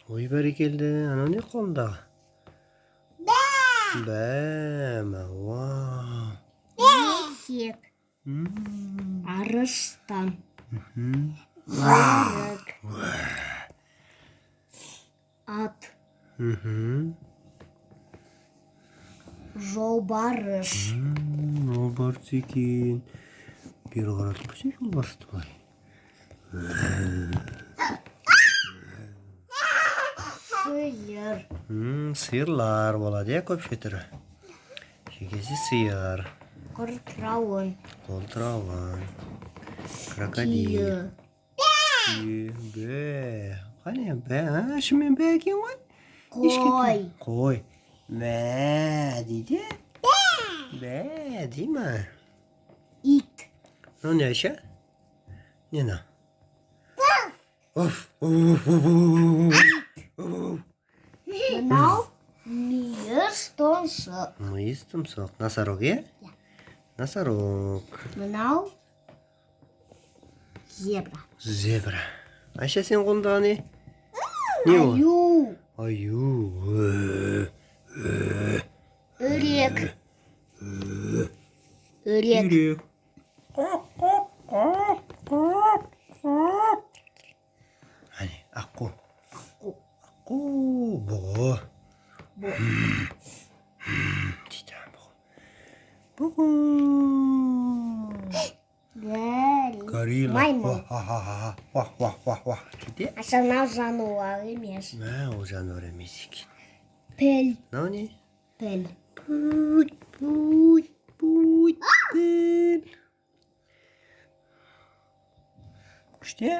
Ой, бәрекелді. Анау не қолындағы? Бәмә, вау. Есек. Арыстан. Жарық. Ат. Жолбарыс. Жолбарыс екен. Бері қаратып көрсе жолбарысты былай. Сиыр. Сиырлар болады, көпше түрі. Шекесі сиыр. Құртрауын. Қолтырауын. Крокодил. Бә. Қане, бә. Шымен бә екен ғой? Қой. Қой. Бә дейді. Бә дей ма? Ит. Ну не Айша? Не на. Мынау мүйіз тұмсық. Мүйіз тұмсық. Носорог, е? Носорог. Мынау зебра. Зебра. Айша, сен қолындағы не? Не ол? Аю. Аю. Үрек. Үрек. Үрек. Әне, аққу. Аққу. Бұғы. Дейді, бұғы. Бұғы. Горилла. Маймыл. Вах. Кейде? Мынау жануар емес. Мә, ол жануар емес екен. Піл. Мынау не? Піл. Піл. Күште?